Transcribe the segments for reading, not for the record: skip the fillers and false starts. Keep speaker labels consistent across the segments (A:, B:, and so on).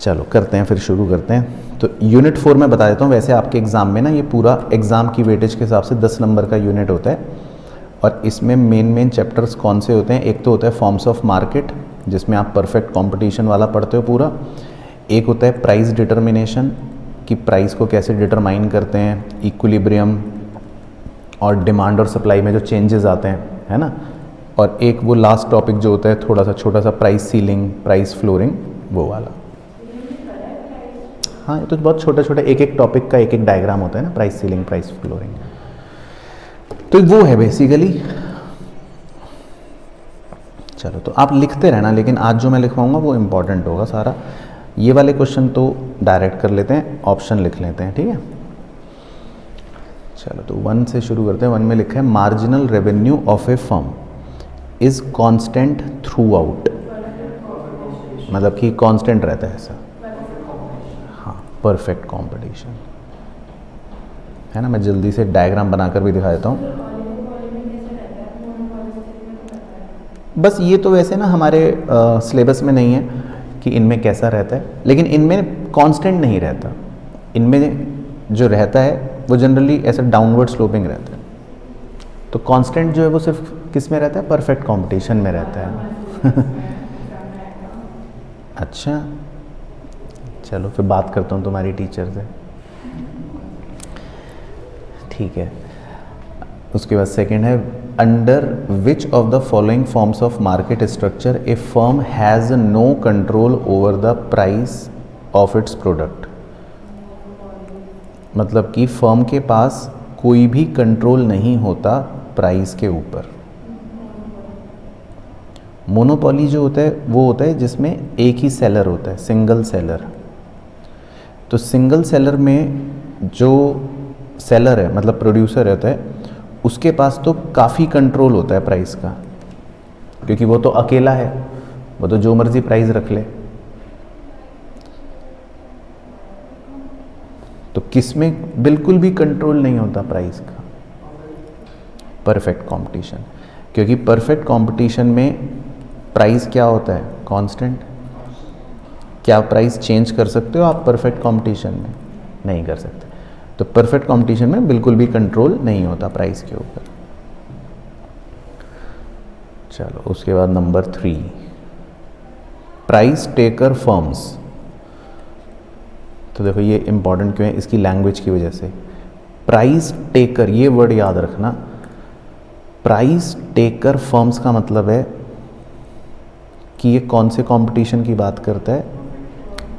A: चलो करते हैं, फिर शुरू करते हैं। तो यूनिट 4 में बता देता हूँ, वैसे आपके एग्ज़ाम में ना ये पूरा एग्ज़ाम की वेटेज के हिसाब से 10 नंबर का यूनिट होता है, और इसमें मेन चैप्टर्स कौन से होते हैं? एक तो होता है फॉर्म्स ऑफ मार्केट, जिसमें आप परफेक्ट कंपटीशन वाला पढ़ते हो पूरा। एक होता है प्राइस डिटर्मिनेशन, कि प्राइस को कैसे डिटरमाइन करते हैं, इक्विलिब्रियम और डिमांड और सप्लाई में जो चेंजेस आते हैं, है ना। और एक वो लास्ट टॉपिक जो होता है थोड़ा सा छोटा सा, प्राइस सीलिंग, प्राइस फ्लोरिंग, वो वाला। हाँ, ये तो बहुत छोटे छोटे एक एक टॉपिक का एक एक डायग्राम होता है ना, प्राइस सीलिंग, प्राइस फ्लोरिंग। तो वो है बेसिकली। चलो, तो आप लिखते रहना, लेकिन आज जो मैं लिखवाऊंगा वो इम्पॉर्टेंट होगा सारा। ये वाले क्वेश्चन तो डायरेक्ट कर लेते हैं, ऑप्शन लिख लेते हैं, ठीक है। चलो, तो 1 से शुरू करते हैं। 1 में लिखा है marginal revenue of A firm is constant through out, मतलब कि कांस्टेंट रहता है ऐसा। हाँ, परफेक्ट कंपटीशन है ना। मैं जल्दी से डायग्राम बनाकर भी दिखा देता हूँ। बस ये तो वैसे ना हमारे सिलेबस में नहीं है कि इनमें कैसा रहता है, लेकिन इनमें कांस्टेंट नहीं रहता। इनमें जो रहता है वो जनरली ऐसा डाउनवर्ड स्लोपिंग रहता है। तो कांस्टेंट जो है वो सिर्फ किस में रहता है? परफेक्ट कंपटीशन में रहता है। अच्छा, चलो फिर बात करता हूँ तुम्हारी टीचर से, ठीक है। उसके बाद सेकंड है, under which of the following forms of market structure a firm has no control over the price of its product. मतलब कि फर्म के पास कोई भी कंट्रोल नहीं होता प्राइस के ऊपर। मोनोपोली जो होता है वो होता है जिसमें एक ही सेलर होता है, सिंगल सेलर। तो सिंगल सेलर में जो सेलर है, मतलब प्रोड्यूसर रहता है, उसके पास तो काफ़ी कंट्रोल होता है प्राइस का, क्योंकि वो तो अकेला है, वो तो जो मर्जी प्राइस रख ले। तो किसमें बिल्कुल भी कंट्रोल नहीं होता प्राइस का? Perfect competition. क्योंकि परफेक्ट कंपटीशन में प्राइस क्या होता है? कांस्टेंट। क्या प्राइस चेंज कर सकते हो आप परफेक्ट कंपटीशन में? नहीं कर सकते। तो परफेक्ट कंपटीशन में बिल्कुल भी कंट्रोल नहीं होता प्राइस के ऊपर। चलो, उसके बाद नंबर 3, प्राइस टेकर फर्म्स। तो देखो ये इंपॉर्टेंट क्यों है? इसकी लैंग्वेज की वजह से। प्राइस टेकर, ये वर्ड याद रखना। प्राइस टेकर फर्म्स का मतलब है कि ये कौन से कंपटीशन की बात करता है?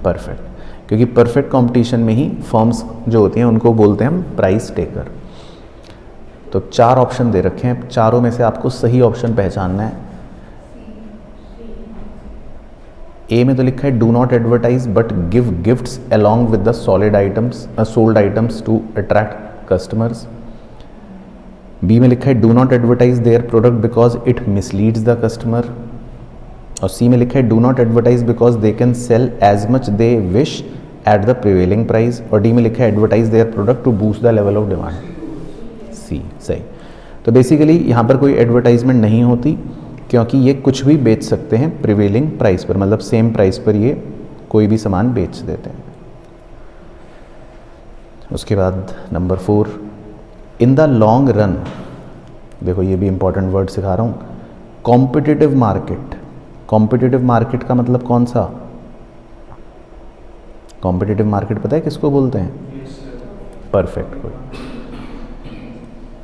A: परफेक्ट। क्योंकि परफेक्ट कंपटीशन में ही फर्म्स जो होती हैं उनको बोलते हैं हम प्राइस टेकर। तो 4 ऑप्शन दे रखे हैं, चारों में से आपको सही ऑप्शन पहचानना है। ए में तो लिखा है do not advertise but give gifts along with the solid items, sold items to attract customers. B में लिखा है do not advertise their product because it misleads the customer. और सी में लिखा है do not advertise because they can sell as much they wish at the prevailing price. और D में लिखा है advertise their product to boost the level of demand. C सही। तो बेसिकली यहाँ पर कोई एडवर्टाइजमेंट नहीं होती, क्योंकि ये कुछ भी बेच सकते हैं प्रिवेलिंग प्राइस पर, मतलब सेम प्राइस पर ये कोई भी सामान बेच देते हैं। उसके बाद number 4, in the long run. देखो ये भी इंपॉर्टेंट वर्ड सिखा रहा हूँ। Competitive market. कॉम्पिटिटिव मार्केट का मतलब कौन सा? कॉम्पिटिटिव मार्केट पता है किसको बोलते हैं? परफेक्ट को।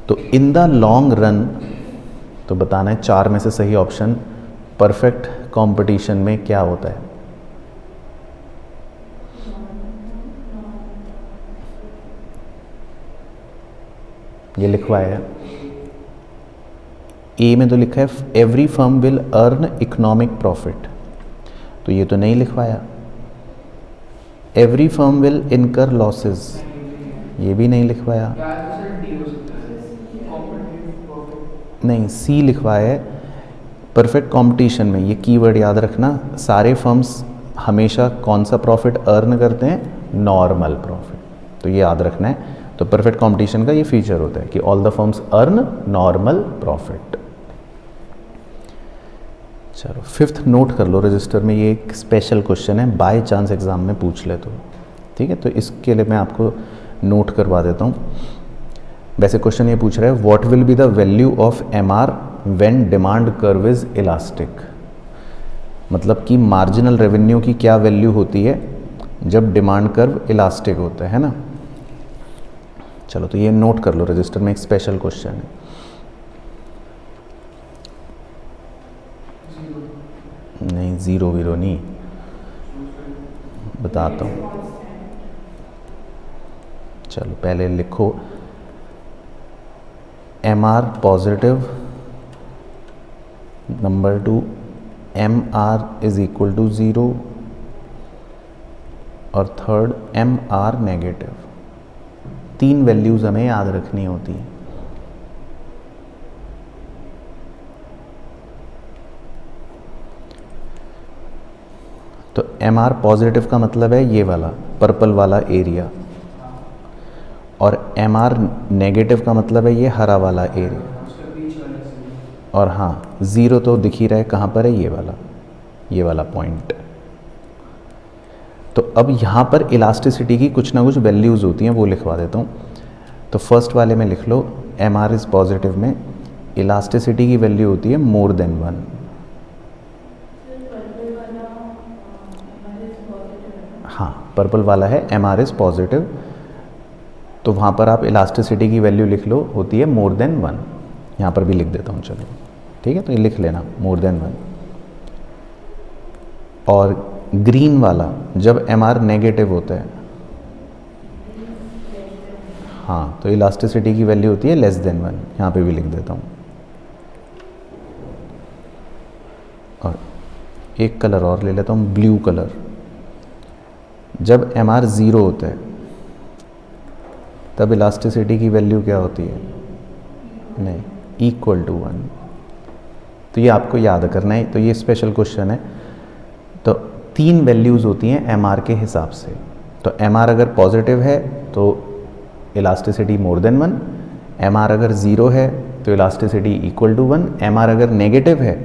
A: तो इन द लॉन्ग रन तो बताना है 4 में से सही ऑप्शन परफेक्ट कंपटीशन में क्या होता है। ये लिखवाया है। ए में तो लिखा है every firm will earn economic profit, तो ये तो नहीं लिखवाया। एवरी फर्म विल इनकर लॉसेस, ये भी नहीं लिखवाया। नहीं, सी लिखवाया है परफेक्ट कंपटीशन में। ये कीवर्ड याद रखना, सारे फर्म्स हमेशा कौन सा प्रॉफिट अर्न करते हैं? Normal profit. तो ये याद रखना है। तो परफेक्ट कंपटीशन का ये फीचर होता है कि all the firms earn normal profit. चलो फिफ्थ नोट कर लो रजिस्टर में, ये एक स्पेशल क्वेश्चन है, बाय चांस एग्ज़ाम में पूछ ले तो, ठीक है। तो इसके लिए मैं आपको नोट करवा देता हूँ। वैसे क्वेश्चन ये पूछ रहा है what will be the value of M R when demand curve is elastic, मतलब कि मार्जिनल रेवेन्यू की क्या वैल्यू होती है जब डिमांड कर्व इलास्टिक होता है ना। चलो तो ये नोट कर लो रजिस्टर में, एक स्पेशल क्वेश्चन है। नहीं ज़ीरो वीरो नहीं, बताता हूँ। चलो पहले लिखो M R positive, number 2 M R is equal to 0 और third M R negative. 3 values हमें याद रखनी होती हैं। तो एम आर पॉजिटिव का मतलब है ये वाला पर्पल वाला एरिया, और एम आर नेगेटिव का मतलब है ये हरा वाला एरिया, और हाँ 0 तो दिख ही रहा है कहाँ पर है, ये वाला पॉइंट। तो अब यहाँ पर इलास्टिसिटी की कुछ ना कुछ वैल्यूज़ होती हैं, वो लिखवा देता हूँ। तो फर्स्ट वाले में लिख लो एम आर इज़ पॉजिटिव में इलास्टिसिटी की वैल्यू होती है मोर देन 1। हाँ पर्पल वाला है एम आर इज़ पॉजिटिव, तो वहाँ पर आप इलास्टिसिटी की वैल्यू लिख लो, होती है मोर देन 1। यहाँ पर भी लिख देता हूँ, चलो ठीक है, तो ये लिख लेना मोर देन 1। और ग्रीन वाला जब एम आर नेगेटिव होता है, हाँ तो इलास्टिसिटी की वैल्यू होती है लेस देन 1, यहाँ पे भी लिख देता हूँ। और एक कलर और ले लेता हूँ, ब्लू कलर। जब एम आर 0 होता है तब इलास्टिसिटी की वैल्यू क्या होती है, नहीं इक्वल टू 1। तो ये आपको याद करना है, तो ये स्पेशल क्वेश्चन है। तो 3 वैल्यूज़ होती हैं एम आर के हिसाब से। तो एम आर अगर पॉजिटिव है तो elasticity more than 1, M R अगर 0 है तो elasticity equal to 1, M R अगर नेगेटिव है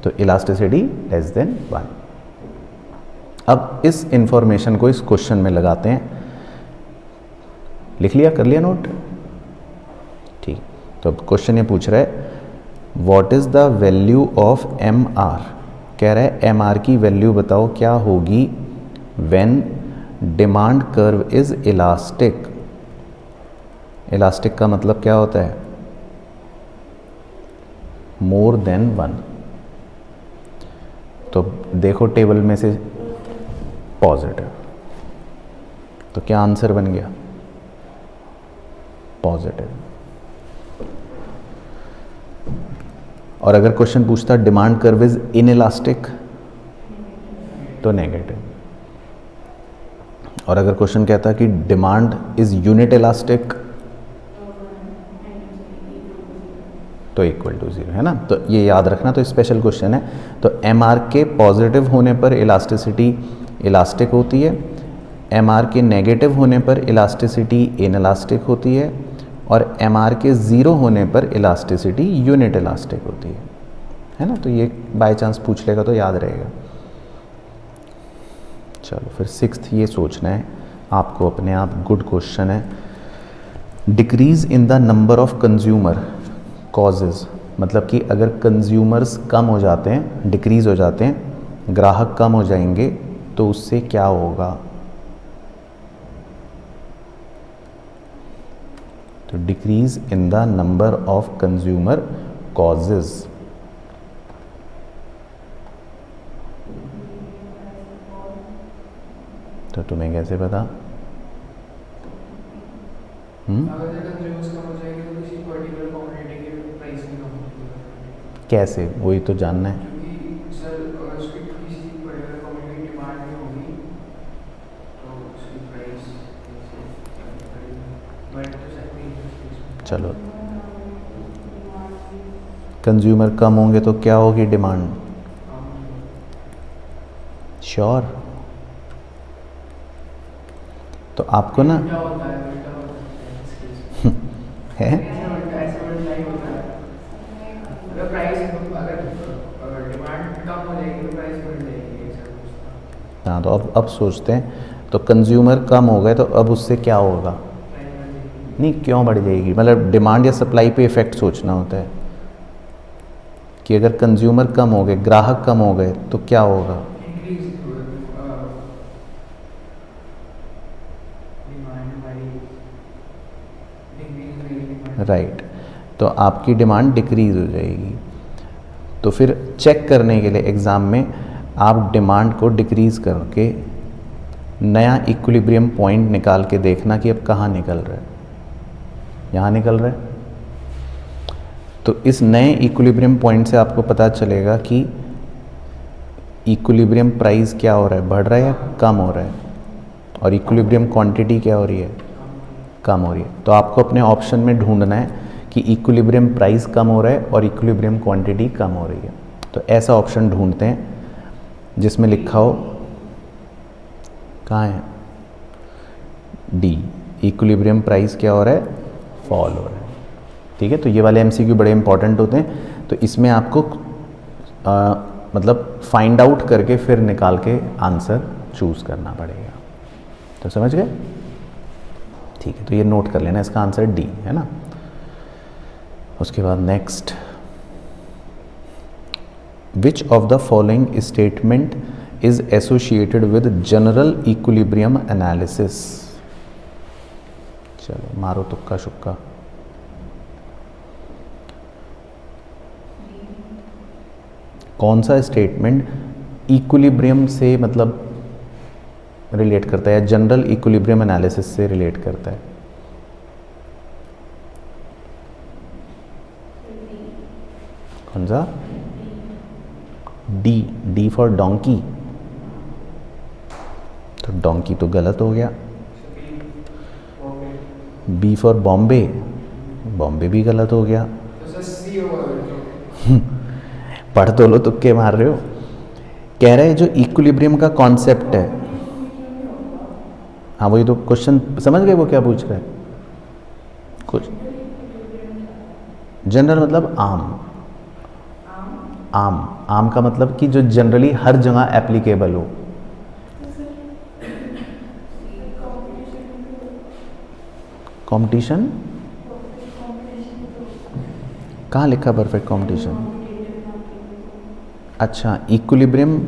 A: तो इलास्टिसिटी लेस देन 1। अब इस इंफॉर्मेशन को इस क्वेश्चन में लगाते हैं। लिख लिया, कर लिया नोट, ठीक। तो अब क्वेश्चन ये पूछ रहा है what is the value of M R, कह रहा है एम आर की वैल्यू बताओ क्या होगी when demand curve is elastic. Elastic का मतलब क्या होता है, मोर देन 1। तो देखो टेबल में से पॉजिटिव, तो क्या आंसर बन गया, पॉजिटिव। और अगर क्वेश्चन पूछता डिमांड कर्व इज इनइलास्टिक तो नेगेटिव। और अगर क्वेश्चन कहता कि डिमांड इज यूनिट इलास्टिक तो इक्वल टू 0, है ना। तो ये याद रखना, तो स्पेशल क्वेश्चन है। तो एम आर के पॉजिटिव होने पर इलास्टिसिटी इलास्टिक होती है, एम आर के नेगेटिव होने पर इलास्टिसिटी इनइलास्टिक होती है, और एम आर के 0 होने पर इलास्टिसिटी यूनिट इलास्टिक होती है ना। तो ये बाय चांस पूछ लेगा तो याद रहेगा। चलो फिर 6th ये सोचना है आपको अपने आप, गुड क्वेश्चन है। Decrease in the number of consumer causes, मतलब कि अगर कंज्यूमर्स कम हो जाते हैं, डिक्रीज हो जाते हैं, ग्राहक कम हो जाएंगे तो उससे क्या होगा। तो decrease in the number of consumer causes, तो तुम्हें कैसे पता,
B: अगर कंज्यूमर्स कम हो जाएंगे तो किसी पर्टिकुलर कमोडिटी के प्राइस भी कम होगी।
A: कैसे, वही तो जानना है।
B: क्योंकि सर अगर उसकी किसी पर्टिकुलर कमोडिटी की डिमांड नहीं होगी तो उसकी प्राइस बढ़ तो सकती है।
A: चलो कंज्यूमर कम होंगे तो क्या होगी डिमांड, श्योर। तो आपको ना
B: क्या होता है, उल्टा होता है
A: है,
B: ऐसा उल्टा ही होता है। अगर प्राइस अगर डिमांड कम हो
A: हाँ, तो अब सोचते हैं, तो कंज्यूमर कम हो गए तो अब उससे क्या होगा? नहीं, क्यों बढ़ जाएगी, मतलब डिमांड या सप्लाई पे इफेक्ट सोचना होता है कि अगर कंज्यूमर कम हो गए, ग्राहक कम हो गए तो क्या होगा?
B: इंक्रीज डिमांड हमारी डिक्रीज होगी डिमांड।
A: राइट, तो आपकी डिमांड डिक्रीज हो जाएगी। तो फिर चेक करने के लिए एग्ज़ाम में आप डिमांड को डिक्रीज़ करके नया इक्विलिब्रियम पॉइंट निकाल के देखना कि अब कहाँ निकल रहा है, यहाँ निकल रहा है। तो इस नए इक्विलिब्रियम पॉइंट से आपको पता चलेगा कि इक्विलिब्रियम प्राइस क्या हो रहा है, बढ़ रहा है या कम हो रहा है, और इक्विलिब्रियम क्वांटिटी क्या हो रही है, कम हो रही है। तो आपको अपने ऑप्शन में ढूंढना है कि इक्विलिब्रियम प्राइस कम हो रहा है और इक्विलिब्रियम क्वांटिटी कम हो रही है। तो ऐसा ऑप्शन ढूंढते हैं जिसमें लिखा हो, कहाँ है, डी, इक्विलिब्रियम प्राइस क्या हो रहा है, फॉल हो रहा है। ठीक है, तो ये वाले एमसीक्यू बड़े इंपॉर्टेंट होते हैं। तो इसमें आपको मतलब फाइंड आउट करके फिर निकाल के आंसर चूज़ करना पड़ेगा। तो समझ गए? ठीक है, तो ये नोट कर लेना, इसका आंसर डी है ना। उसके बाद next, which of the following statement is associated with general equilibrium analysis. चलो मारो तुक्का शुक्का। कौन सा स्टेटमेंट इक्विलिब्रियम से मतलब रिलेट करता है या जनरल इक्विलिब्रियम एनालिसिस से रिलेट करता है? कौन सा? D, D for donkey. तो डोंकी तो गलत हो गया। बी फॉर बॉम्बे, बॉम्बे भी गलत हो गया।
B: तो सी होगा।
A: पढ़ तो लो, तुक्के मार रहे हो। कह रहे हैं जो इक्विलिब्रियम का कॉन्सेप्ट है, हाँ वही तो क्वेश्चन, समझ गए वो क्या पूछ रहा है? कुछ जनरल मतलब आम, आम, आम का मतलब कि जो जनरली हर जगह एप्लीकेबल हो। कंपटीशन कहाँ लिखा परफेक्ट कंपटीशन? अच्छा, इक्विलिब्रियम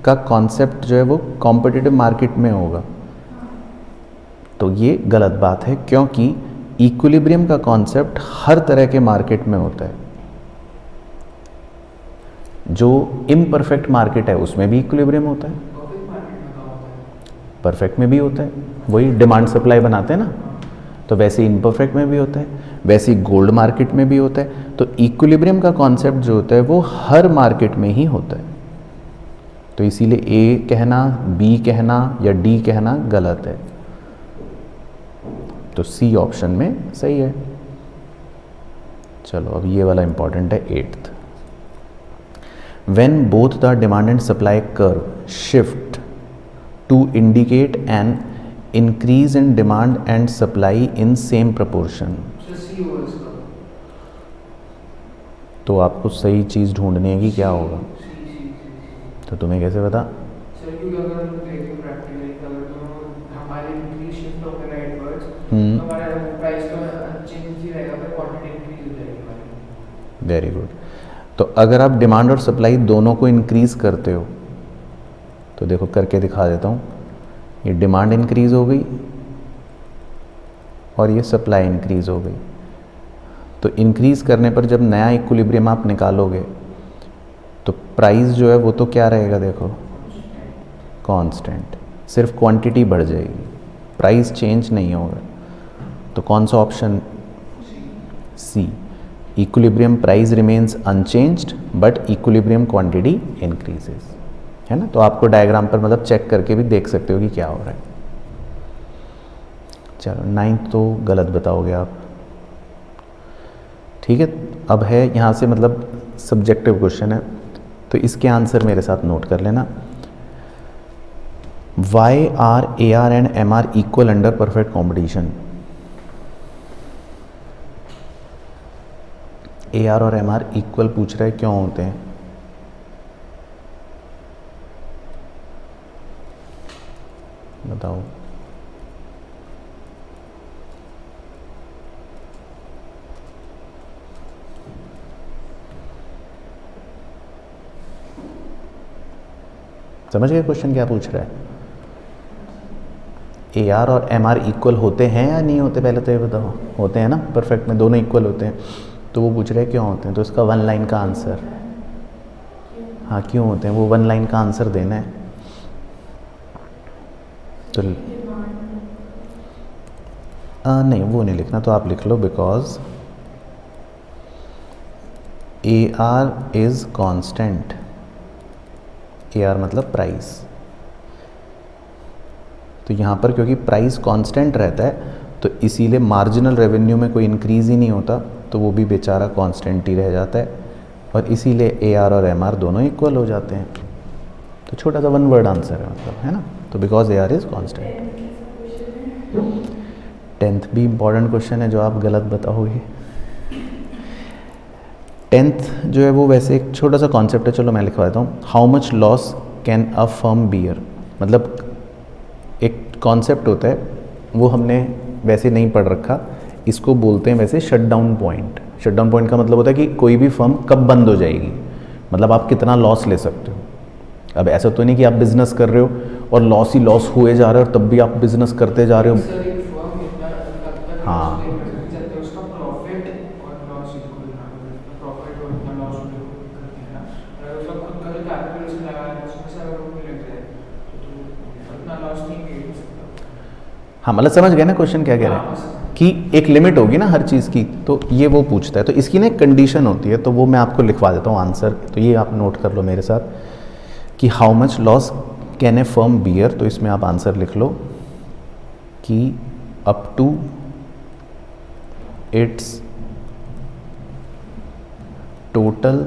A: का कॉन्सेप्ट जो है वो कॉम्पिटिटिव मार्केट में होगा, तो ये गलत बात है, क्योंकि इक्विलिब्रियम का कॉन्सेप्ट हर तरह के मार्केट में होता है। जो इम्परफेक्ट मार्केट है उसमें भी इक्विलिब्रियम होता है, परफेक्ट में भी होता है, वही डिमांड सप्लाई बनाते हैं ना, तो वैसे इम्परफेक्ट में भी होता है, वैसे ही गोल्ड मार्केट में भी होता है। तो इक्विलिब्रियम का कॉन्सेप्ट जो होता है वो हर मार्केट में ही होता है। तो इसीलिए ए कहना, बी कहना या डी कहना गलत है। तो सी ऑप्शन में सही है। चलो अब ये वाला इंपॉर्टेंट है, 8th। When both the demand and supply curve shift to indicate an increase in demand and supply in same proportion.
B: C होगा इसका।
A: तो आपको सही चीज़ ढूंढनी है कि क्या होगा।
B: सी।
A: तो तुम्हें कैसे पता?
B: सर क्योंकि अगर हम देखें प्रैक्टिकली, अगर तो हमारे इंक्रीज शिफ्ट होकर राइटवर्ड्स, तो हमारा प्राइस तो अनचेंज ही रहेगा, पर क्वांटिटी इंक्रीज हो जाएगी हमारी।
A: Very good. तो अगर आप डिमांड और सप्लाई दोनों को इंक्रीज़ करते हो, तो देखो करके दिखा देता हूँ। ये डिमांड इंक्रीज़ हो गई और ये सप्लाई इंक्रीज़ हो गई। तो इंक्रीज़ करने पर जब नया इक्विलिब्रियम आप निकालोगे तो प्राइस जो है वो तो क्या रहेगा, देखो कांस्टेंट, सिर्फ क्वांटिटी बढ़ जाएगी, प्राइस चेंज नहीं होगा। तो कौन सा option? C, equilibrium price remains unchanged but equilibrium quantity increases, है ना। तो आपको डायग्राम पर मतलब चेक करके भी देख सकते हो कि क्या हो रहा है। चलो 9th तो गलत बताओगे आप, ठीक है। अब है यहाँ से मतलब सब्जेक्टिव क्वेश्चन है, तो इसके आंसर मेरे साथ नोट कर लेना। Y R A R and M R equal under perfect competition. A R और एम आर इक्वल पूछ रहा है, क्यों होते हैं? बताओ। समझ गए क्वेश्चन क्या पूछ रहा है? AR और MR इक्वल होते हैं या नहीं होते, पहले तो ये बताओ। होते हैं ना, परफेक्ट में दोनों इक्वल होते हैं। तो वो पूछ रहे हैं क्यों होते हैं, तो इसका 1 लाइन का आंसर, हाँ क्यों होते हैं वो 1 लाइन का आंसर देना है। तो नहीं वो नहीं लिखना, तो आप लिख लो because AR is constant. AR मतलब प्राइस। तो यहाँ पर क्योंकि प्राइस कांस्टेंट रहता है तो इसीलिए मार्जिनल रेवेन्यू में कोई इंक्रीज़ ही नहीं होता, तो वो भी बेचारा कांस्टेंट ही रह जाता है, और इसीलिए AR और MR दोनों इक्वल हो जाते हैं। तो छोटा सा 1 वर्ड आंसर है, मतलब, है ना। तो because AR is constant. 10th भी इम्पॉर्टेंट क्वेश्चन है जो आप गलत बताओगे। 10th जो है वो वैसे एक छोटा सा कॉन्सेप्ट है, चलो मैं लिखवा देता हूँ। How much loss can a firm bear, मतलब एक कॉन्सेप्ट होता है, वो हमने वैसे नहीं पढ़ रखा, इसको बोलते हैं वैसे shut down point. Shut down point का मतलब होता है कि कोई भी फर्म कब बंद हो जाएगी, मतलब आप कितना लॉस ले सकते हो। अब ऐसा तो नहीं कि आप बिजनेस कर रहे हो और लॉस ही लॉस हुए जा रहे हो और तब भी आप बिजनेस करते जा रहे हो।
B: सर एक फर्म इतना तब तक
A: हाँ।
B: explain कर सकते हैं, उसका प्रॉफिट और लॉस इक्वल ना हो, प्रॉफिट और उतना लॉस इक्वल करते हैं ना। अगर उसका खुद का जो कैपिटल से लगा है उसमें से अगर वो भी लग जाए तो उतना लॉस नहीं हो सकता।
A: हाँ मतलब समझ गए ना क्वेश्चन क्या कह रहे हैं, कि एक लिमिट होगी ना हर चीज़ की, तो ये वो पूछता है। तो इसकी ना एक कंडीशन होती है, तो वो मैं आपको लिखवा देता हूँ आंसर। तो ये आप नोट कर लो मेरे साथ कि how much loss can a firm bear, तो इसमें आप आंसर लिख लो कि up to its total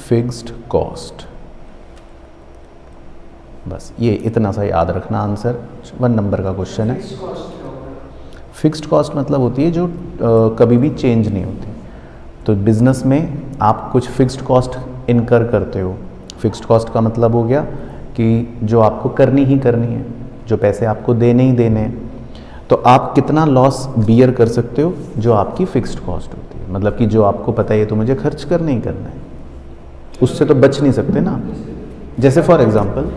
A: fixed cost. बस ये इतना सा याद रखना आंसर। 1 नंबर का क्वेश्चन है। फिक्स्ड कॉस्ट मतलब होती है जो कभी भी चेंज नहीं होती। तो बिजनेस में आप कुछ फिक्स्ड कॉस्ट इनकर करते हो। फिक्स्ड कॉस्ट का मतलब हो गया कि जो आपको करनी ही करनी है, जो पैसे आपको देने ही देने हैं, तो आप कितना लॉस बियर कर सकते हो जो आपकी फिक्स्ड कॉस्ट होती है, मतलब कि जो आपको पता है ये तो मुझे खर्च करना ही करना है, उससे तो बच नहीं सकते ना। जैसे फॉर एग्जांपल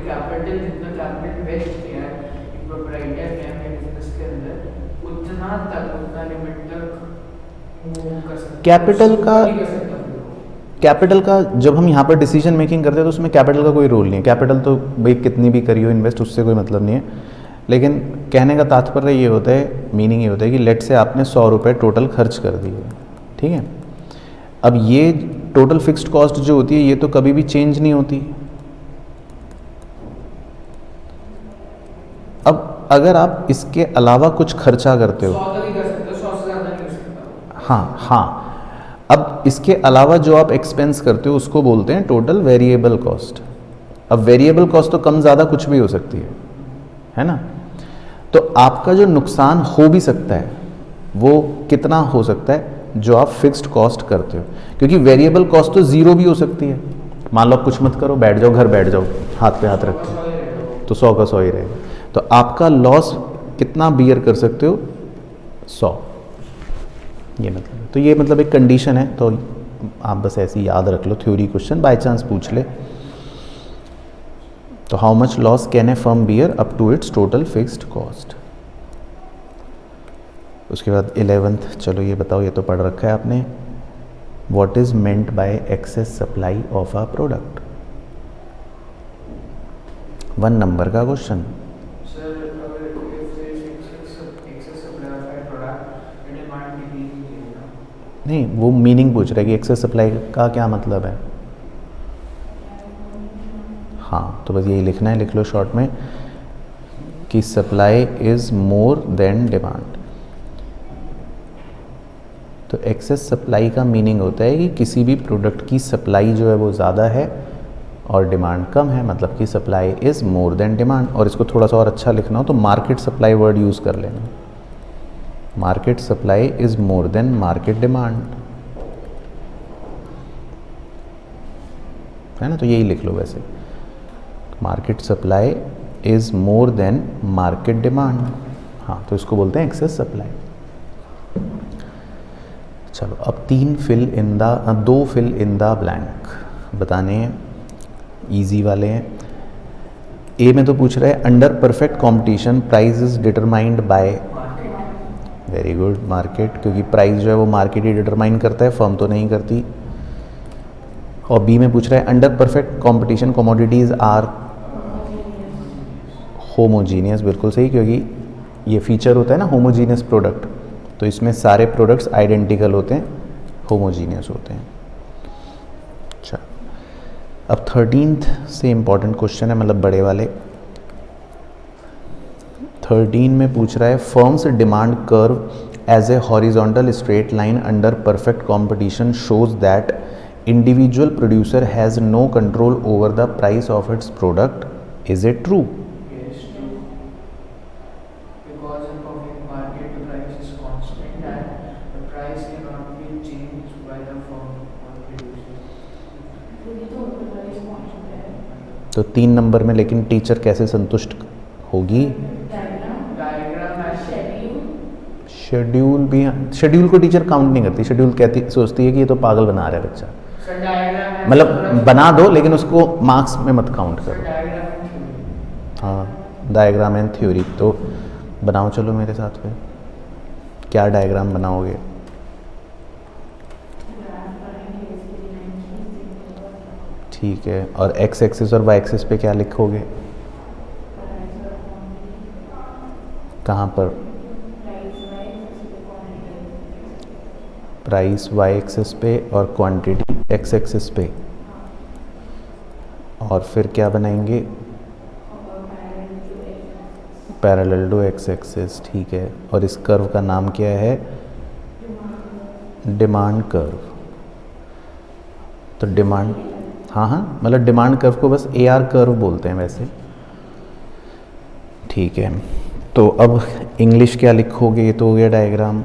B: कैपिटल जितना कैपिटल वेस्ट किया है एक प्रोप्राइटर ने अपने बिजनेस के अंदर उतना तक उतना लिमिट तक मूव कर सकता है।
A: कैपिटल का
B: नहीं कर सकता फिर वो।
A: कैपिटल का जब हम यहाँ पर डिसीजन मेकिंग करते हैं तो उसमें कैपिटल का कोई रोल नहीं है। कैपिटल तो भाई कितनी भी करियो इन्वेस्ट, उससे कोई मतलब नहीं है। लेकिन कहने का तात्पर्य ये होता है, मीनिंग ये होता है कि लेट से आपने 100 रुपये टोटल खर्च कर दिए, ठीक है। अब ये टोटल फिक्स्ड कॉस्ट जो होती है ये तो कभी भी चेंज नहीं होती। अब अगर आप इसके अलावा कुछ खर्चा करते हो,
B: 100 तक ही कर सकते हो, 100 से ज़्यादा नहीं कर सकता।
A: हाँ, अब इसके अलावा जो आप एक्सपेंस करते हो उसको बोलते हैं टोटल वेरिएबल कॉस्ट। अब वेरिएबल कॉस्ट तो कम ज़्यादा कुछ भी हो सकती है ना। तो आपका जो नुकसान हो भी सकता है वो कितना हो सकता है जो आप फिक्स्ड कॉस्ट करते हो, क्योंकि वेरिएबल कॉस्ट तो ज़ीरो भी हो सकती है। मान लो आप कुछ मत करो, बैठ जाओ, घर बैठ जाओ, हाथ पे हाथ रख के, तो 100 का 100 ही रहेगा। तो आपका लॉस कितना बियर कर सकते हो? 100। ये मतलब है। तो ये मतलब एक कंडीशन है, तो आप बस ऐसे ही याद रख लो। थ्योरी क्वेश्चन बाय चांस पूछ ले तो how much loss can a firm bear up to its total fixed cost. उसके बाद 11th, चलो ये बताओ, ये तो पढ़ रखा है आपने। What is meant by excess supply of a product. 1 number का क्वेश्चन। नहीं, वो मीनिंग पूछ रहा है कि एक्सेस सप्लाई का क्या मतलब है। हाँ, तो बस यही लिखना है, लिख लो शॉर्ट में कि supply is more than demand. तो एक्सेस सप्लाई का मीनिंग होता है कि किसी भी प्रोडक्ट की सप्लाई जो है वो ज़्यादा है और डिमांड कम है, मतलब कि supply is more than demand. और इसको थोड़ा सा और अच्छा लिखना हो तो मार्केट सप्लाई वर्ड यूज़ कर लेना। Market supply is more than market demand, है ना। तो यही लिख लो वैसे, market supply is more than market demand. हाँ, तो इसको बोलते हैं एक्सेस सप्लाई। चलो अब दो फिल इन द ब्लैंक बताने हैं, ईजी वाले हैं। ए में तो पूछ रहा है under perfect competition price is determined by, very good, market, क्योंकि प्राइस जो है वो मार्केट ही डिटरमाइन करता है, फर्म तो नहीं करती। और बी में पूछ रहा है under perfect competition commodities are homogeneous, बिल्कुल सही, क्योंकि ये फीचर होता है ना होमोजीनियस प्रोडक्ट, तो इसमें सारे प्रोडक्ट्स आइडेंटिकल होते हैं, होमोजीनियस होते हैं। अच्छा, अब 13th से इम्पॉर्टेंट क्वेश्चन है, मतलब बड़े वाले। 13 में पूछ रहा है firm's demand curve as a horizontal straight line under perfect competition shows that individual producer has no control over the price of its product, is it true?
B: Yes, true. Because in perfect market, the price is constant and the price cannot be changed by the firm or producer.
A: तो 3 number में लेकिन teacher कैसे संतुष्ट होगी?
B: Diagram and
A: schedule भी, schedule को teacher count नहीं करती, शेड्यूल सोचती है कि ये तो पागल बना रहा है बच्चा,
B: sir diagram and
A: मतलब बना दो लेकिन उसको मार्क्स में मत काउंट
B: sir
A: करो।
B: diagram and theory.
A: हाँ, डायग्राम एंड थ्योरी तो बनाओ, चलो मेरे साथ में। क्या डायग्राम बनाओगे? ठीक है, और एक्स एक्सिस और वाई एक्सिस पे क्या लिखोगे? कहाँ पर? प्राइस वाई एक्सिस पे और क्वांटिटी एक्स एक्सिस पे। और फिर क्या बनाएंगे? पैरेलल टू एक्स एक्सिस, ठीक है। और इस कर्व का नाम क्या है? Demand curve. तो डिमांड, हाँ, मतलब डिमांड कर्व को बस AR कर्व बोलते हैं वैसे, ठीक है। तो अब इंग्लिश क्या लिखोगे? ये तो हो गया डायग्राम।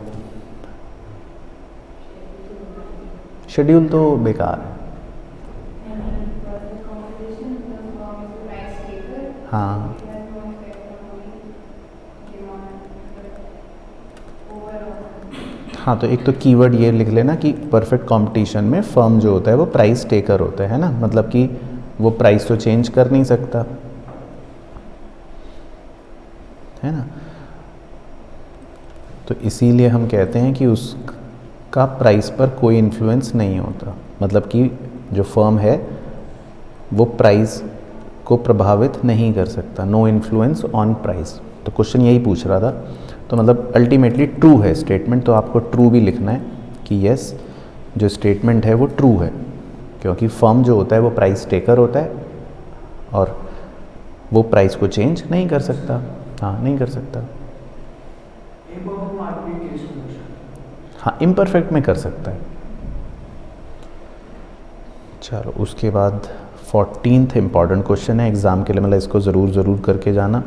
A: शेड्यूल तो बेकार है, हाँ, हाँ, तो एक तो कीवर्ड ये लिख लेना कि परफेक्ट कंपटीशन में फर्म जो होता है वो प्राइस टेकर होता है ना, मतलब कि वो प्राइस तो चेंज कर नहीं सकता, है ना। तो इसीलिए हम कहते हैं कि उसका प्राइस पर कोई इन्फ्लुएंस नहीं होता, मतलब कि जो फर्म है वो प्राइस को प्रभावित नहीं कर सकता, नो इन्फ्लुएंस ऑन प्राइस। तो क्वेश्चन यही पूछ रहा था, तो मतलब अल्टीमेटली ट्रू है स्टेटमेंट, तो आपको ट्रू भी लिखना है कि यस, जो स्टेटमेंट है वो ट्रू है, क्योंकि फर्म जो होता है वो प्राइस टेकर होता है और वो प्राइस को चेंज नहीं कर सकता, हाँ, नहीं कर सकता।
B: Imperfect market case में हो सकता है।
A: हाँ, इम्परफेक्ट में कर सकता है। चलो उसके बाद 14th इम्पॉर्टेंट क्वेश्चन है एग्ज़ाम के लिए, मतलब इसको ज़रूर करके जाना।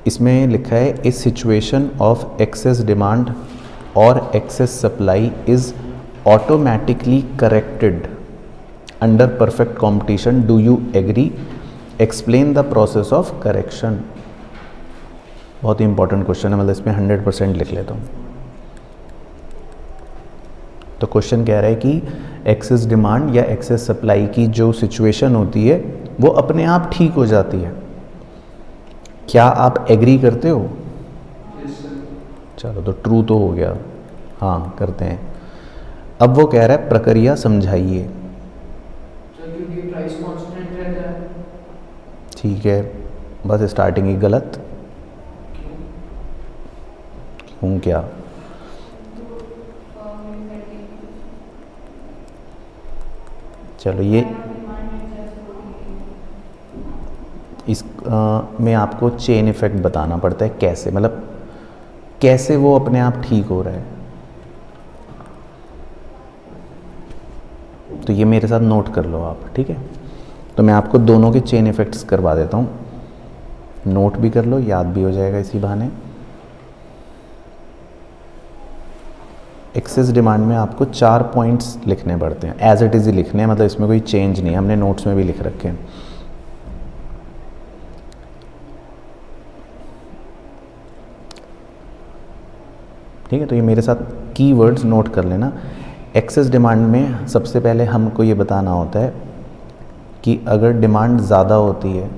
A: इसमें लिखा है a situation of excess demand और excess supply is automatically corrected under perfect competition, do you agree? Explain the process of correction. बहुत ही इंपॉर्टेंट क्वेश्चन है, मतलब इसमें 100% लिख लेता हूँ। तो क्वेश्चन कह रहा है कि एक्सेस डिमांड या एक्सेस सप्लाई की जो सिचुएशन होती है वो अपने आप ठीक हो जाती है, क्या आप एग्री करते हो?
B: Yes, sir.
A: चलो, तो ट्रू तो हो गया, हाँ करते हैं। अब वो कह रहा है प्रक्रिया समझाइए।
B: Sir, क्योंकि प्राइस कांस्टेंट रहता है।
A: ठीक है, बस स्टार्टिंग ही गलत,
B: क्यों?
A: क्यों क्या? चलो ये इस में आपको चेन इफ़ेक्ट बताना पड़ता है, कैसे, मतलब कैसे वो अपने आप ठीक हो रहा है। तो ये मेरे साथ नोट कर लो आप, ठीक है। तो मैं आपको दोनों के चेन इफ़ेक्ट्स करवा देता हूँ, नोट भी कर लो, याद भी हो जाएगा इसी बहाने। एक्सेस डिमांड में आपको 4 पॉइंट्स लिखने पड़ते हैं, एज इट इज़ ही लिखने हैं, मतलब इसमें कोई चेंज नहीं है, हमने नोट्स में भी लिख रखे हैं। ठीक है, तो ये मेरे साथ कीवर्ड्स नोट कर लेना। एक्सेस डिमांड में सबसे पहले हमको ये बताना होता है कि अगर डिमांड ज़्यादा होती है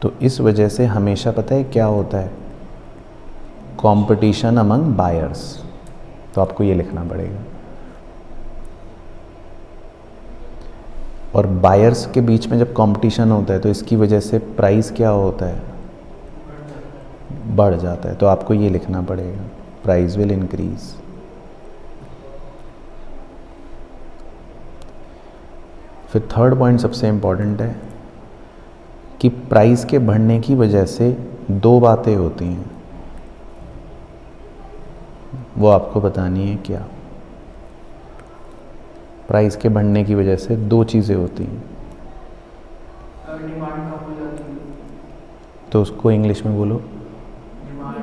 A: तो इस वजह से हमेशा पता है क्या होता है, कंपटीशन अमंग बायर्स। तो आपको ये लिखना पड़ेगा। और बायर्स के बीच में जब कंपटीशन होता है तो इसकी वजह से प्राइस क्या होता है, बढ़ जाता है। तो आपको ये लिखना पड़ेगा, प्राइस विल इंक्रीज। फिर थर्ड पॉइंट सबसे इम्पॉर्टेंट है कि प्राइस के बढ़ने की वजह से 2 बातें होती हैं, वो आपको बतानी है क्या। प्राइस के बढ़ने की वजह से 2 चीज़ें होती हैं।
B: डिमांड कम हो जाती है
A: तो उसको इंग्लिश में बोलो,
B: डिमांड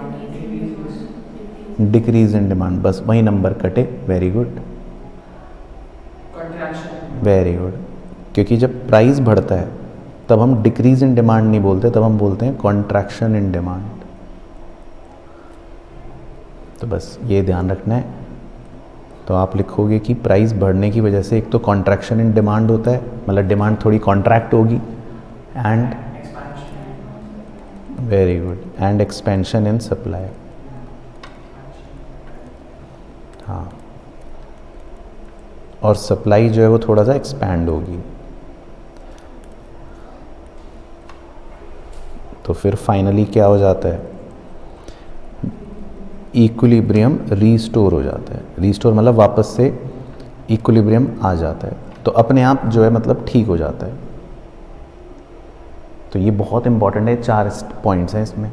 A: डिक्रीज इन डिमांड। बस वही नंबर कटे, very good,
B: contraction.
A: Very good. क्योंकि जब प्राइस बढ़ता है तब हम डिक्रीज इन डिमांड नहीं बोलते, तब हम बोलते हैं कॉन्ट्रैक्शन इन डिमांड। तो बस ये ध्यान रखना है। तो आप लिखोगे कि प्राइस बढ़ने की वजह से एक तो कॉन्ट्रैक्शन इन डिमांड होता है, मतलब डिमांड थोड़ी कॉन्ट्रैक्ट होगी, and very good, and expansion in supply. हाँ, और सप्लाई जो है वो थोड़ा सा एक्सपैंड होगी। तो फिर फाइनली क्या हो जाता है, इक्विलिब्रियम रीस्टोर हो जाता है। रीस्टोर मतलब वापस से इक्विलिब्रियम आ जाता है, तो अपने आप जो है मतलब ठीक हो जाता है। तो ये बहुत इंपॉर्टेंट है, 4 पॉइंट्स हैं इसमें।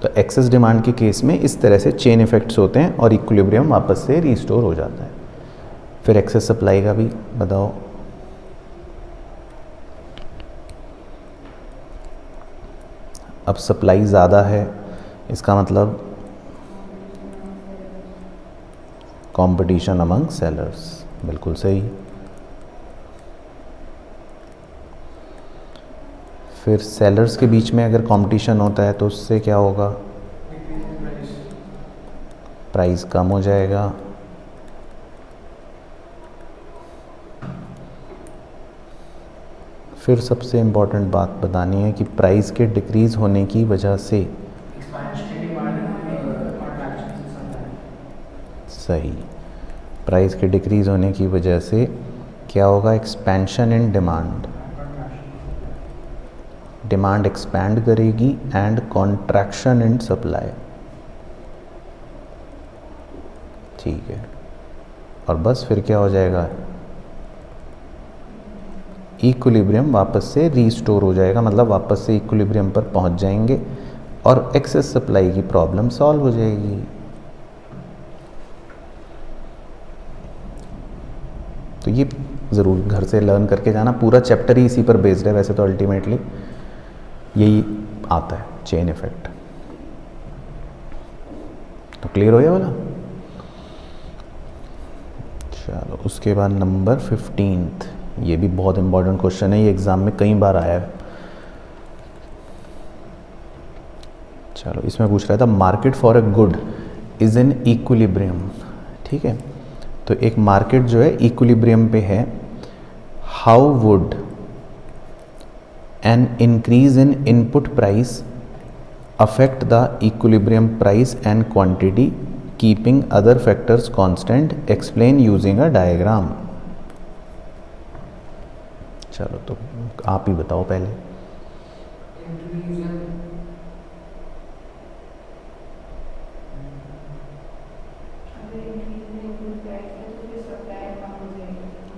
A: तो एक्सेस डिमांड के केस में इस तरह से चेन इफेक्ट्स होते हैं और इक्विलिब्रियम वापस से रीस्टोर हो जाता है। फिर एक्सेस सप्लाई का भी बताओ। अब सप्लाई ज़्यादा है, इसका मतलब कंपटीशन अमंग सेलर्स, बिल्कुल सही। फिर सेलर्स के बीच में अगर कंपटीशन होता है तो उससे क्या होगा, प्राइस कम हो जाएगा। फिर सबसे इम्पॉर्टेंट बात बतानी है कि प्राइस के डिक्रीज़ होने की वजह से, सही, प्राइस के डिक्रीज़ होने की वजह से क्या होगा, expansion in demand. Demand expand करेगी एंड कॉन्ट्रैक्शन इन सप्लाई। ठीक है, और बस फिर क्या हो जाएगा, इक्विलिब्रियम वापस से रीस्टोर हो जाएगा, मतलब वापस से इक्विलिब्रियम पर पहुंच जाएंगे और एक्सेस सप्लाई की प्रॉब्लम सॉल्व हो जाएगी। तो ये ज़रूर घर से लर्न करके जाना, पूरा चैप्टर ही इसी पर बेस्ड है वैसे तो, अल्टीमेटली यही आता है, चेन इफेक्ट। तो क्लियर हो गया वाला। चलो उसके बाद नंबर 15, ये भी बहुत इंपॉर्टेंट क्वेश्चन है, ये एग्ज़ाम में कई बार आया है। चलो इसमें पूछ रहा था, market for a good is in equilibrium. ठीक है, तो एक मार्केट जो है इक्विलिब्रियम पे है। How would N increase in input price affect the equilibrium price and quantity keeping other factors constant, explain using a diagram. चलो तो आप ही बताओ पहले।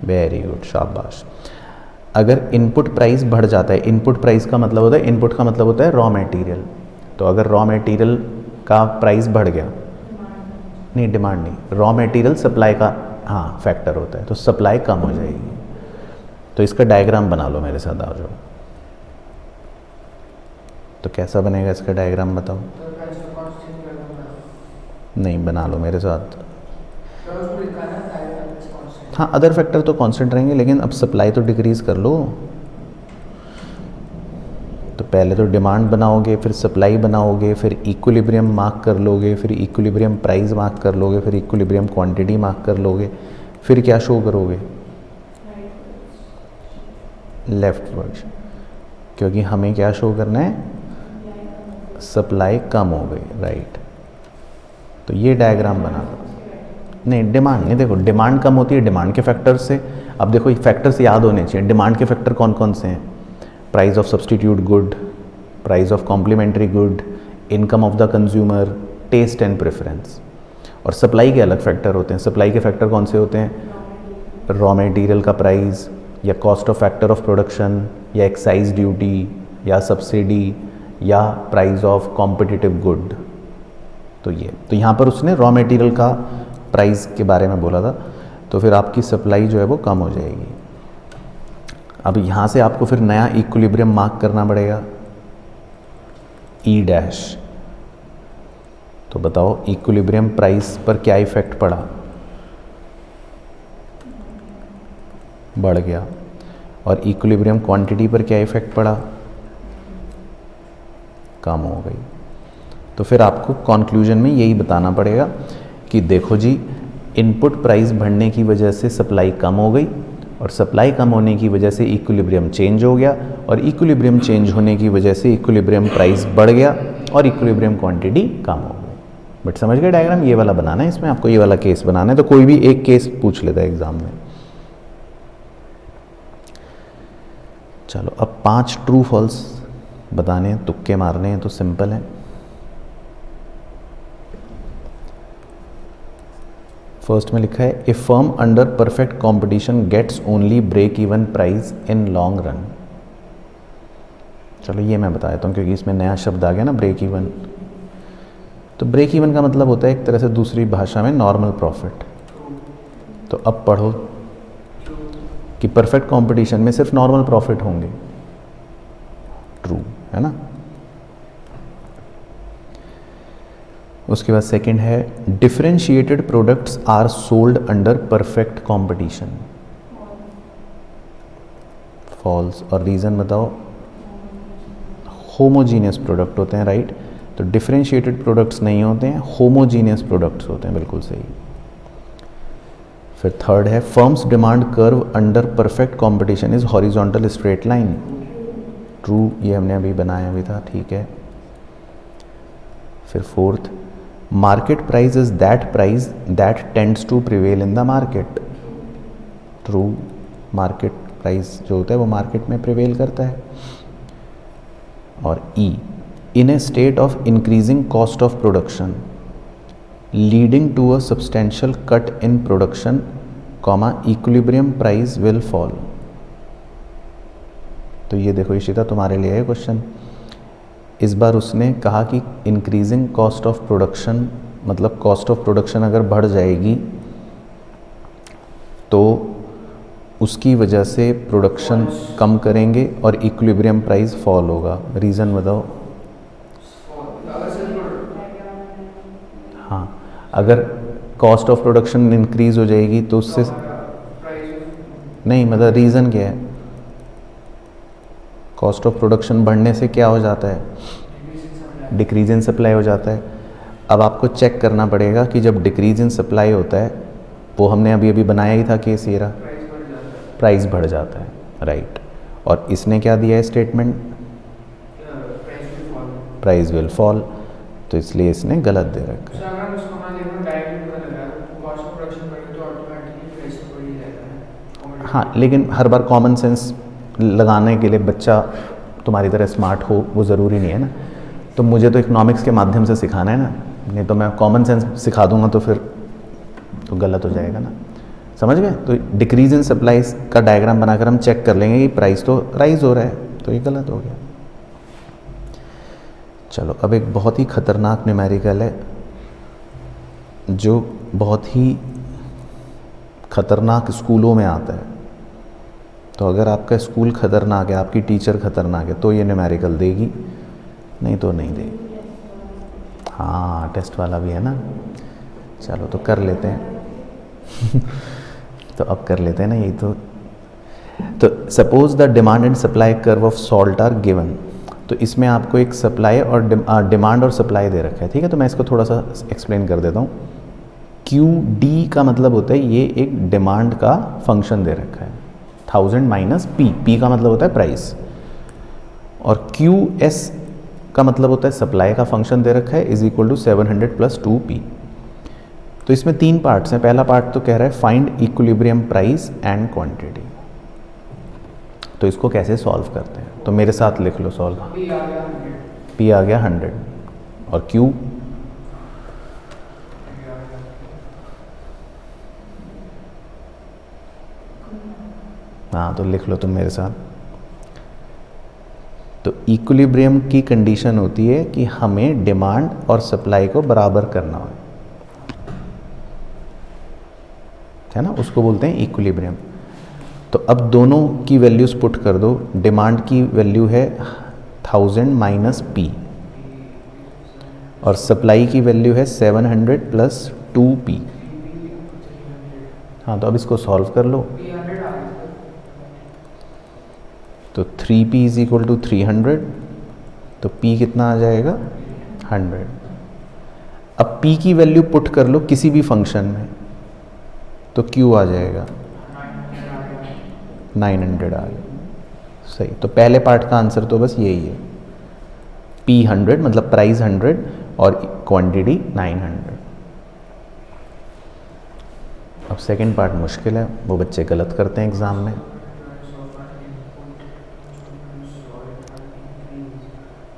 A: वेरी गुड, शाबाश। अगर इनपुट प्राइस बढ़ जाता है, इनपुट प्राइस का मतलब होता है, इनपुट का मतलब होता है रॉ मटेरियल। तो अगर रॉ मटेरियल का प्राइस बढ़ गया, नहीं डिमांड नहीं, रॉ मटेरियल सप्लाई का हाँ फैक्टर होता है, तो सप्लाई कम हो जाएगी। तो इसका डायग्राम बना लो, मेरे साथ आ जाओ। तो कैसा बनेगा इसका डायग्राम बताओ। नहीं, बना लो मेरे साथ।
B: तो उसको लिखा है ना डायरेक्ट फैक्टर्स कांस्टेंट।
A: हाँ, अदर फैक्टर तो कांस्टेंट रहेंगे, लेकिन अब सप्लाई तो डिक्रीज़ कर लो। तो पहले तो डिमांड बनाओगे, फिर सप्लाई बनाओगे, फिर इक्विलिब्रियम मार्क कर लोगे, फिर इक्विलिब्रियम प्राइस मार्क कर लोगे, फिर इक्विलिब्रियम क्वांटिटी मार्क कर लोगे, फिर क्या शो करोगे? लेफ्ट वर्ड, क्योंकि हमें क्या शो करना है? सप्लाई कम हो गई, राइट। तो ये डायग्राम बना लो। नहीं, डिमांड नहीं, देखो डिमांड कम होती है डिमांड के फैक्टर से। अब देखो ये फैक्टर्स याद होने चाहिए। डिमांड के फैक्टर कौन कौन से हैं? Price of substitute good, price of complementary good, income of the consumer, taste and preference. और सप्लाई के अलग फैक्टर होते हैं। सप्लाई के फैक्टर कौन से होते हैं? रॉ मटेरियल का प्राइस, या cost of factor of production, या एक्साइज ड्यूटी, या सब्सिडी, या प्राइस ऑफ कॉम्पिटिटिव गुड। तो ये तो यहाँ पर उसने रॉ मटेरियल का प्राइस के बारे में बोला था, तो फिर आपकी सप्लाई जो है वो कम हो जाएगी। अब यहाँ से आपको फिर नया इक्विलिब्रियम मार्क करना पड़ेगा, ई डैश। तो बताओ इक्विलिब्रियम प्राइस पर क्या इफेक्ट पड़ा? बढ़ गया। और इक्विलिब्रियम क्वांटिटी पर क्या इफेक्ट पड़ा? कम हो गई। तो फिर आपको कंक्लूजन में यही बताना पड़ेगा कि देखो जी, इनपुट प्राइस बढ़ने की वजह से सप्लाई कम हो गई, और सप्लाई कम होने की वजह से इक्विलिब्रियम चेंज हो गया, और इक्विलिब्रियम चेंज होने की वजह से इक्विलिब्रियम प्राइस बढ़ गया, और इक्विलिब्रियम क्वांटिटी कम हो गई। बट समझ गए डायग्राम? ये वाला बनाना है, इसमें आपको ये वाला केस बनाना है। तो कोई भी एक केस पूछ लेता है एग्जाम में। चलो, अब 5 ट्रू फॉल्स बताने हैं, तुक्के मारने हैं, तो सिंपल है। फर्स्ट में लिखा है, a firm under perfect competition gets only break even price in long run. चलो ये मैं बता देता हूँ, क्योंकि इसमें नया शब्द आ गया ना, ब्रेक इवन। तो ब्रेक इवन का मतलब होता है एक तरह से दूसरी भाषा में नॉर्मल प्रॉफिट। तो अब पढ़ो कि परफेक्ट कंपटीशन में सिर्फ नॉर्मल प्रॉफिट होंगे, ट्रू है ना। उसके बाद सेकंड है, differentiated products are sold under perfect competition. False. और रीज़न बताओ? होमोजीनियस प्रोडक्ट होते हैं, राइट। तो डिफरेंशिएटेड प्रोडक्ट्स नहीं होते हैं, होमोजीनियस प्रोडक्ट्स होते हैं, बिल्कुल सही। फिर थर्ड है, firm's demand curve under perfect competition is horizontal straight line. True, ये हमने अभी बनाया भी था, ठीक है। फिर fourth, market price is that price that tends to prevail in the market. True, market price जो होता है वो मार्केट में प्रिवेल करता है। और E, in a state of increasing cost of production leading to a substantial cut in production, comma equilibrium price will fall. तो ये देखो इशिता, तुम्हारे लिए है क्वेश्चन। इस बार उसने कहा कि इंक्रीजिंग कॉस्ट ऑफ प्रोडक्शन, मतलब कॉस्ट ऑफ प्रोडक्शन अगर बढ़ जाएगी तो उसकी वजह से प्रोडक्शन कम करेंगे और इक्विलिब्रियम प्राइस फॉल होगा। रीज़न बताओ? हाँ, अगर कॉस्ट ऑफ प्रोडक्शन इंक्रीज हो जाएगी तो उससे नहीं, मतलब रीज़न क्या है? कॉस्ट ऑफ प्रोडक्शन बढ़ने से क्या हो जाता है? डिक्रीज इन सप्लाई हो जाता है। अब आपको चेक करना पड़ेगा कि जब डिक्रीज इन सप्लाई होता है, वो हमने अभी अभी बनाया ही था केस ये रहा, प्राइस बढ़ जाता है, राइट। और इसने क्या दिया है स्टेटमेंट? Price will fall. तो इसलिए इसने गलत दे रखा है। हाँ, लेकिन हर बार कॉमन सेंस लगाने के लिए बच्चा तुम्हारी तरह स्मार्ट हो वो ज़रूरी नहीं है ना। तो मुझे तो इकोनॉमिक्स के माध्यम से सिखाना है ना, नहीं तो मैं कॉमन सेंस सिखा दूंगा तो फिर तो गलत हो जाएगा ना। समझ गए? तो डिक्रीज इन सप्लाईज का डायग्राम बनाकर हम चेक कर लेंगे कि प्राइस तो राइज हो रहा है, तो ये गलत हो गया। चलो, अब एक बहुत ही खतरनाक न्यूमेरिकल है जो बहुत ही खतरनाक स्कूलों में आता है। तो अगर आपका स्कूल खतरनाक है, आपकी टीचर खतरनाक है, तो ये न्यूमेरिकल देगी, नहीं तो नहीं देगी। हाँ टेस्ट वाला भी है ना, चलो तो कर लेते हैं तो अब कर लेते हैं ना यही तो suppose the demand and supply curve of salt are given. तो इसमें आपको एक सप्लाई और डिमांड और सप्लाई दे रखा है, ठीक है। तो मैं इसको थोड़ा सा एक्सप्लेन कर देता हूँ। क्यू डी का मतलब होता है ये एक डिमांड का फंक्शन दे रखा है, 1000 माइनस पी, पी का मतलब होता है प्राइस, और क्यू एस का मतलब होता है सप्लाई का फंक्शन दे रखा है, is equal to 700 plus 2p। तो इसमें 3 पार्ट्स हैं। पहला पार्ट तो कह रहा है find equilibrium price and quantity. तो इसको कैसे सॉल्व करते हैं, तो मेरे साथ लिख लो सॉल्व।
B: पी आ गया 100,
A: पी आ गया 100 और क्यू हाँ, तो लिख लो तुम मेरे साथ। तो इक्विलिब्रियम की कंडीशन होती है कि हमें डिमांड और सप्लाई को बराबर करना है ना, उसको बोलते हैं इक्विलिब्रियम। तो अब दोनों की वैल्यूज पुट कर दो। डिमांड की वैल्यू है 1000 माइनस पी और सप्लाई की वैल्यू है 700 प्लस 2p। हाँ, तो अब इसको सॉल्व कर लो।
B: पी 100 आ गया।
A: तो 3p इज इक्वल टू 300, तो p कितना आ जाएगा 100। अब p की वैल्यू पुट कर लो किसी भी फंक्शन में, तो q आ जाएगा 900 आ गया। सही, तो पहले पार्ट का आंसर तो बस यही है, p 100 मतलब प्राइस 100 और क्वांटिटी 900। अब सेकंड पार्ट मुश्किल है, वो बच्चे गलत करते हैं एग्ज़ाम में।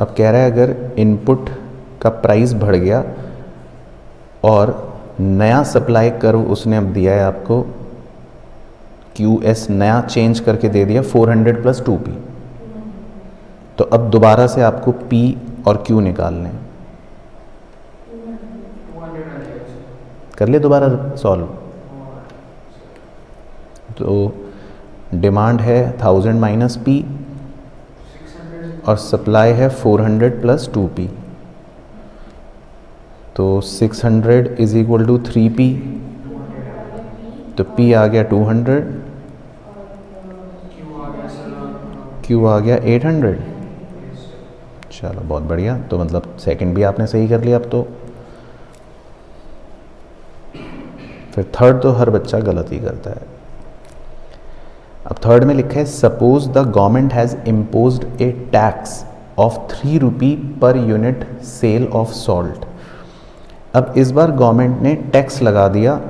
A: अब कह रहा है अगर इनपुट का प्राइस बढ़ गया और नया सप्लाई कर्व उसने अब दिया है आपको, QS नया चेंज करके दे दिया 400 प्लस 2p। तो अब दोबारा से आपको P और Q निकालने हैं।
B: 200 आ गया।
A: कर ले दोबारा सॉल्व। तो डिमांड है 1000 माइनस P
B: 600
A: और सप्लाई है 400 प्लस 2p। तो 600 इज इक्वल टू 3p, तो p आ गया 200,
B: क्यू आ गया सर,
A: q आ गया 800। चलो बहुत बढ़िया, तो मतलब सेकंड भी आपने सही कर लिया। अब तो फिर थर्ड तो हर बच्चा गलत ही करता है। अब थर्ड में लिखा है suppose the government has imposed a tax of 3 rupee per unit cell of salt. अब इस बार गवर्नमेंट ने टैक्स लगा दिया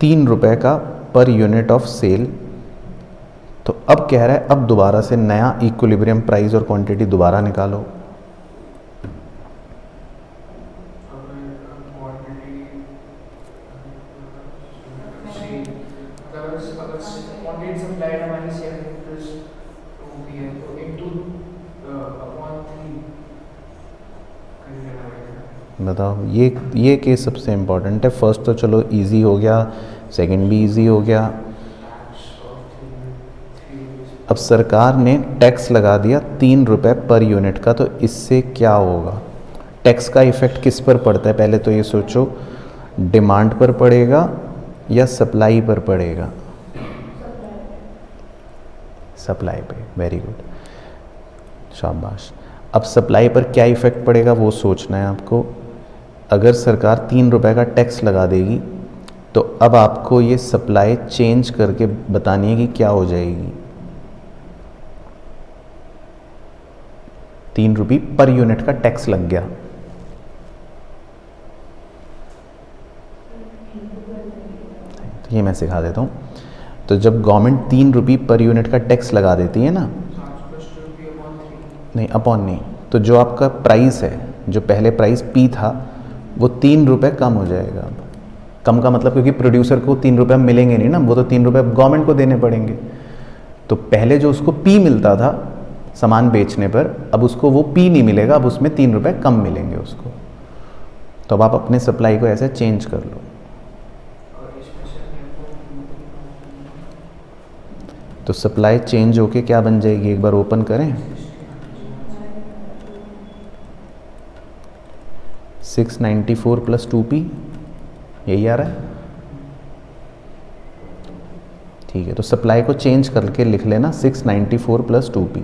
A: 3 रुपए का पर यूनिट ऑफ सेल। तो अब कह रहा है अब दोबारा से नया इक्विलिब्रियम प्राइस और क्वांटिटी दोबारा निकालो। बताओ, ये केस सबसे इम्पोर्टेंट है। फर्स्ट तो चलो इजी हो गया, सेकंड भी इजी हो गया। अब सरकार ने टैक्स लगा दिया 3 रुपए पर यूनिट का, तो इससे क्या होगा? टैक्स का इफ़ेक्ट किस पर पड़ता है पहले तो ये सोचो, डिमांड पर पड़ेगा या सप्लाई पर पड़ेगा? सप्लाई पे, वेरी गुड, शाबाश। अब सप्लाई पर क्या इफ़ेक्ट पड़ेगा वो सोचना है आपको। अगर सरकार 3 रुपए का टैक्स लगा देगी तो अब आपको ये सप्लाई चेंज करके बतानी है कि क्या हो जाएगी। 3 रुपये पर यूनिट का टैक्स लग गया, तो ये मैं सिखा देता हूँ। तो जब गवर्नमेंट 3 रुपये पर यूनिट का टैक्स लगा देती है ना, नहीं अपॉन नहीं, तो जो आपका प्राइस है, जो पहले प्राइस P था वो 3 रुपये कम हो जाएगा। अब कम का मतलब क्योंकि प्रोड्यूसर को 3 रुपये मिलेंगे नहीं ना, वो तो 3 रुपये गवर्नमेंट को देने पड़ेंगे। तो पहले जो उसको P मिलता था सामान बेचने पर, अब उसको वो P नहीं मिलेगा, अब उसमें 3 रुपये कम मिलेंगे उसको। तो अब आप अपने सप्लाई को ऐसे चेंज कर लो। तो सप्लाई चेंज होके क्या बन जाएगी, एक बार ओपन करें। 694 प्लस 2p, यही आ रहा है। ठीक है, तो सप्लाई को चेंज करके लिख लेना 694 प्लस 2p।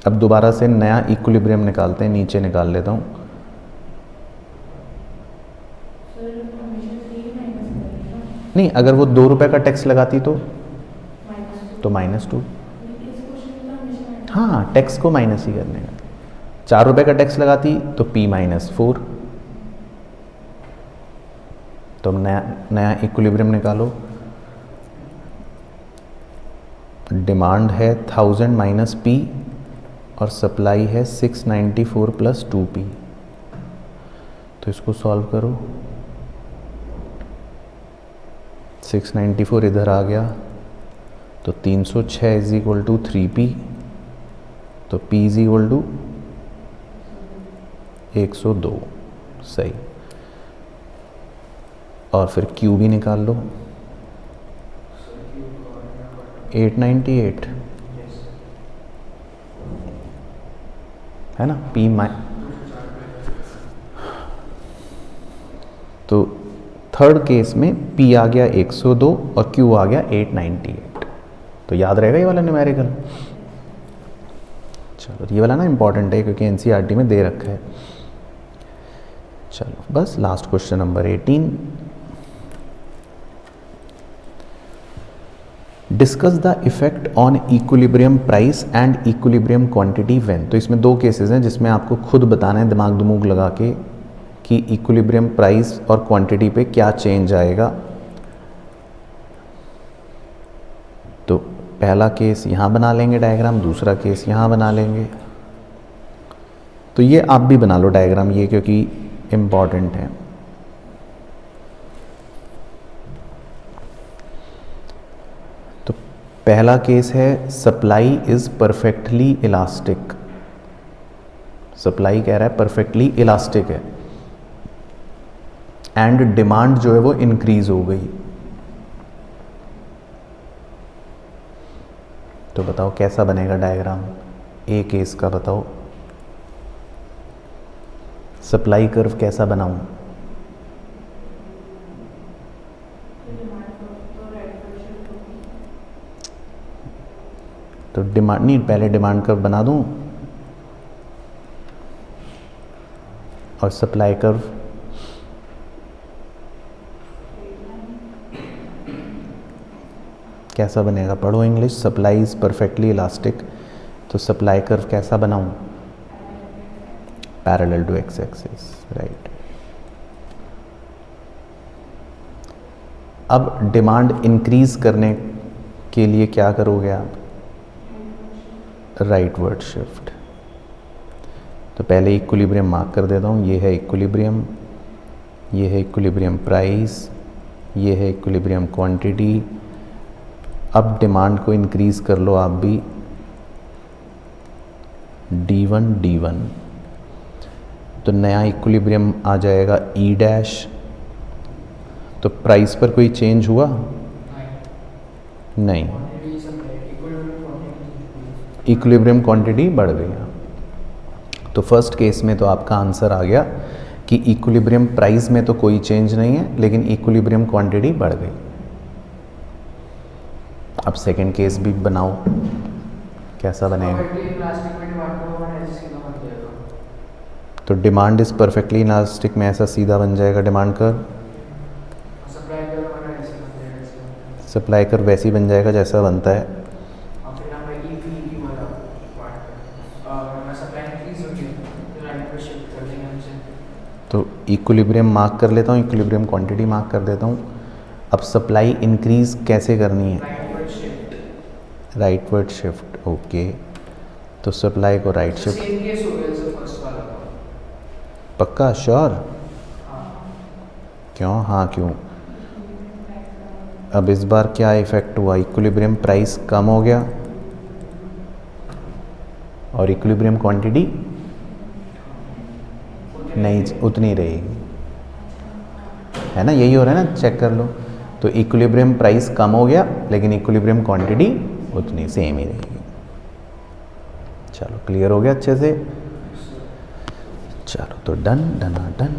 A: अब दोबारा से नया इक्विलिब्रियम निकालते हैं, नीचे निकाल लेता हूँ। नहीं, अगर वो 2 रुपये का टैक्स लगाती तो -2। हाँ, टैक्स को माइनस ही करने का। 4 रुपये का टैक्स लगाती तो P-4। तो नया इक्विलिब्रियम निकालो। डिमांड है 1000 माइनस P और सप्लाई है 694 प्लस 2p। तो इसको सॉल्व करो। 694 इधर आ गया तो 306 इज इक्वल टू 3p, तो p इज इक्वल टू 102। सही। और फिर q भी निकाल लो। 898 है ना। तो थर्ड केस में P आ गया 102 और Q आ गया 898। तो याद रहेगा ये वाला न्यूमेरिकल। चलो, ये वाला ना इंपॉर्टेंट है क्योंकि NCERT में दे रखा है। चलो, बस last question number 18। Discuss the effect on equilibrium price and equilibrium quantity when. तो इसमें 2 केसेस हैं जिसमें आपको खुद बताना है दिमाग दुमूग लगा के कि इक्विलिब्रियम प्राइस और क्वांटिटी पे क्या चेंज आएगा। तो पहला केस यहाँ बना लेंगे डायग्राम, दूसरा केस यहाँ बना लेंगे। तो ये आप भी बना लो डायग्राम ये, क्योंकि इम्पॉर्टेंट है। तो पहला केस है supply is perfectly elastic. Supply कह रहा है परफेक्टली इलास्टिक है एंड डिमांड जो है वो इंक्रीज हो गई। तो बताओ कैसा बनेगा डायग्राम। ए केस का बताओ, सप्लाई कर्व कैसा बनाऊं। तो डिमांड नहीं, पहले डिमांड कर्व बना दूं और सप्लाई कर्व कैसा बनेगा। पढ़ो English. Supply is perfectly elastic, तो सप्लाई कर्व कैसा बनाऊं। Parallel to X axis, right. अब डिमांड इंक्रीज करने के लिए क्या करोगे आप। Rightward shift. तो पहले इक्विलिब्रियम मार्क कर देता हूँ। ये है इक्विलिब्रियम, ये है इक्विलिब्रियम प्राइस, ये है इक्विलिब्रियम क्वांटिटी। अब डिमांड को इंक्रीज कर लो आप भी, D1 तो नया इक्विलिब्रियम आ जाएगा E डैश। तो प्राइस पर कोई चेंज हुआ नहीं, इक्विलिब्रियम क्वांटिटी बढ़ गई। तो फर्स्ट केस में तो आपका आंसर आ गया कि इक्विलिब्रियम प्राइस में तो कोई चेंज नहीं है, लेकिन इक्विलिब्रियम क्वांटिटी बढ़ गई। अब सेकंड केस भी बनाओ, कैसा बनेगा। तो डिमांड इज परफेक्टली इलास्टिक में ऐसा सीधा बन जाएगा डिमांड कर्व। सप्लाई कर्व वैसे ही बन जाएगा जैसा बनता है। तो इक्विलिब्रियम मार्क कर लेता हूँ, इक्विलिब्रियम क्वांटिटी मार्क कर देता हूँ। अब सप्लाई इंक्रीज कैसे करनी है। Rightward shift, okay. तो सप्लाई को राइट शिफ्ट। पक्का श्योर। क्यों, हाँ क्यों। अब इस बार क्या इफेक्ट हुआ, इक्विलिब्रियम प्राइस कम हो गया और इक्विलिब्रियम क्वांटिटी नहीं उतनी रहेगी, है ना। यही हो रहा है ना, चेक कर लो। तो इक्विलिब्रियम प्राइस कम हो गया लेकिन इक्विलिब्रियम क्वांटिटी उतनी सेम ही रहेगी। चलो, क्लियर हो गया अच्छे से। चलो तो डन डना डन।